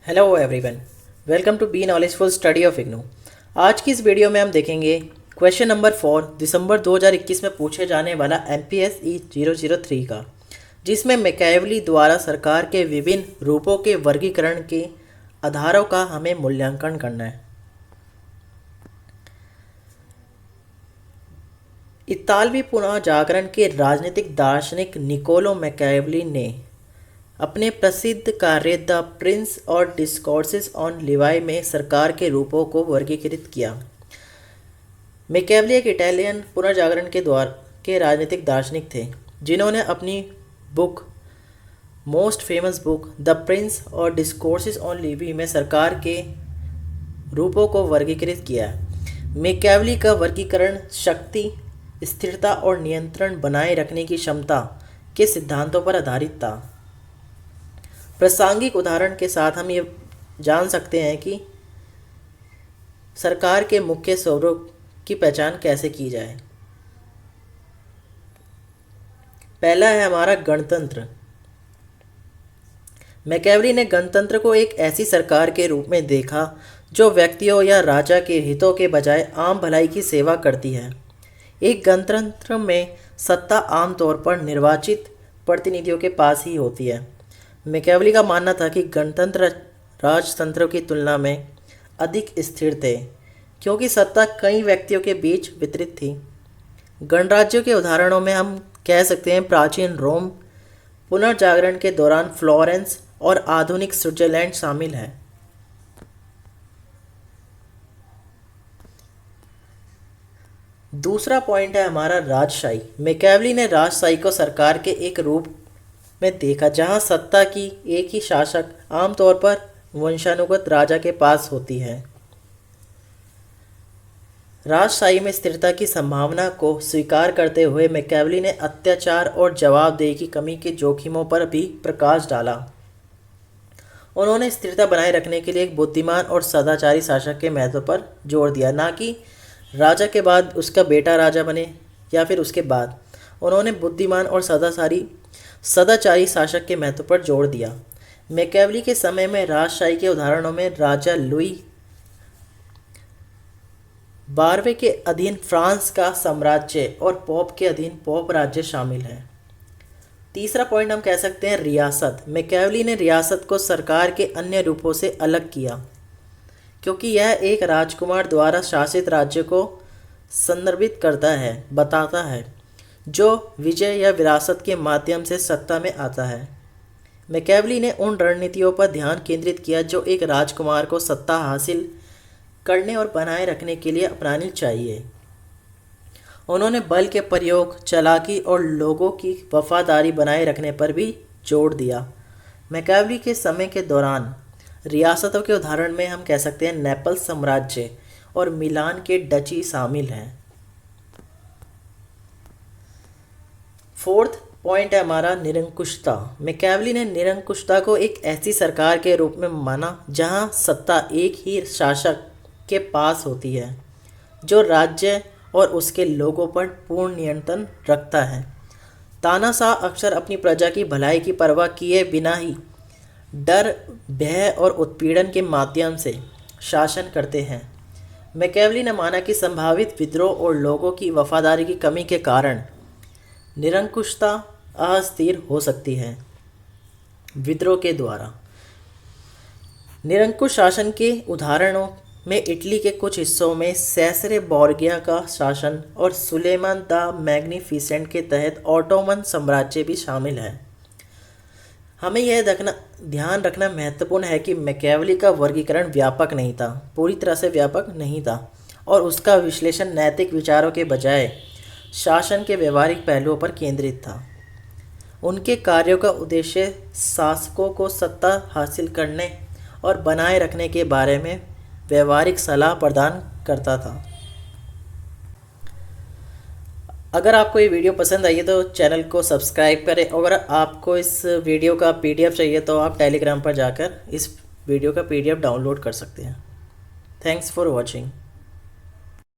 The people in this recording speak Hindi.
Hello everyone, welcome to be knowledgeful study of IGNOU. आज की इस वीडियो में हम देखेंगे क्वेश्चन नंबर 4 दिसंबर 2021 में पूछे जाने वाला MPSE 003 का, जिसमें मैकियावेली द्वारा सरकार के विभिन्न रूपों के वर्गीकरण के आधारों का हमें मूल्यांकन करना है। इतालवी पुनर्जागरण के राजनीतिक दार्शनिक निकोलो मैकियावेली ने अपने प्रसिद्ध कार्य द प्रिंस और डिस्कोर्सेस ऑन लिवाई में सरकार के रूपों को वर्गीकृत किया। मैकियावेली एक इटालियन पुनर्जागरण के राजनीतिक दार्शनिक थे, जिन्होंने अपनी book most famous book the Prince और डिस्कोर्सेस ऑन लिवाई में सरकार के रूपों को वर्गीकृत किया। मैकियावेली का वर्गीकरण शक्ति, स्थिरता और नियंत्रण बनाए रखने की क्षमता के सिद्धांतों पर आधारित था। प्रासंगिक उदाहरण के साथ हम ये जान सकते हैं कि सरकार के मुख्य स्वरूप की पहचान कैसे की जाए। पहला है हमारा गणतंत्र। मैकियावेली ने गणतंत्र को एक ऐसी सरकार के रूप में देखा जो व्यक्तियों या राजा के हितों के बजाय आम भलाई की सेवा करती है। एक गणतंत्र में सत्ता आमतौर पर निर्वाचित प्रतिनिधियों के पास ही होती है। मैकियावेली का मानना था कि गणतंत्र राजतंत्रों की तुलना में अधिक स्थिर थे, क्योंकि सत्ता कई व्यक्तियों के बीच वितरित थी। गणराज्यों के उदाहरणों में हम कह सकते हैं प्राचीन रोम, पुनर्जागरण के दौरान फ्लोरेंस और आधुनिक स्विट्जरलैंड शामिल है। दूसरा पॉइंट है हमारा राजशाही। मैकियावेली ने राजशाही को सरकार के एक रूप में देखा जहां सत्ता की एक ही शासक आमतौर पर वंशानुगत राजा के पास होती है। राजशाही में स्थिरता की संभावना को स्वीकार करते हुए मैकियावेली ने अत्याचार और जवाबदेही की कमी के जोखिमों पर भी प्रकाश डाला। उन्होंने स्थिरता बनाए रखने के लिए एक बुद्धिमान और सदाचारी शासक के महत्व पर जोर दिया, ना कि राजा के बाद उसका बेटा राजा बने या फिर उसके बाद। उन्होंने बुद्धिमान और सदाचारी शासक के महत्व पर जोर दिया। मैकियावेली के समय में राजशाही के उदाहरणों में राजा लुई 12वें के अधीन फ्रांस का साम्राज्य और पोप के अधीन पोप राज्य शामिल है। तीसरा पॉइंट हम कह सकते हैं रियासत। मैकियावेली ने रियासत को सरकार के अन्य रूपों से अलग किया, क्योंकि यह एक राजकुमार द्वारा शासित राज्य को संदर्भित बताता है, जो विजय या विरासत के माध्यम से सत्ता में आता है। मैकियावेली ने उन रणनीतियों पर ध्यान केंद्रित किया जो एक राजकुमार को सत्ता हासिल करने और बनाए रखने के लिए अपनानी चाहिए। उन्होंने बल के प्रयोग, चालाकी और लोगों की वफादारी बनाए रखने पर भी जोर दिया। मैकियावेली के समय के दौरान रियासतों के उदाहरण में हम कह सकते हैं नेपल्स साम्राज्य और मिलान के डची शामिल हैं। फोर्थ पॉइंट है हमारा निरंकुशता। मैकियावेली ने निरंकुशता को एक ऐसी सरकार के रूप में माना जहां सत्ता एक ही शासक के पास होती है, जो राज्य और उसके लोगों पर पूर्ण नियंत्रण रखता है। तानाशाह अक्सर अपनी प्रजा की भलाई की परवाह किए बिना ही डर, भय और उत्पीड़न के माध्यम से शासन करते हैं। मैकियावेली ने माना कि संभावित विद्रोह और लोगों की वफादारी की कमी के कारण निरंकुशता अस्थिर हो सकती है। विद्रोह के द्वारा निरंकुश शासन के उदाहरणों में इटली के कुछ हिस्सों में सेसरे बोर्गिया का शासन और सुलेमान द मैग्निफिसेंट के तहत ऑटोमन साम्राज्य भी शामिल है। हमें यह ध्यान रखना महत्वपूर्ण है कि मैकियावेली का वर्गीकरण व्यापक नहीं था, पूरी तरह से व्यापक नहीं था, और उसका विश्लेषण नैतिक विचारों के बजाय शासन के व्यवहारिक पहलुओं पर केंद्रित था। उनके कार्यों का उद्देश्य शासकों को सत्ता हासिल करने और बनाए रखने के बारे में व्यवहारिक सलाह प्रदान करता था। अगर आपको ये वीडियो पसंद आई है तो चैनल को सब्सक्राइब करें। अगर आपको इस वीडियो का PDF चाहिए तो आप टेलीग्राम पर जाकर इस वीडियो का PDF डाउनलोड कर सकते हैं। Thanks for watching.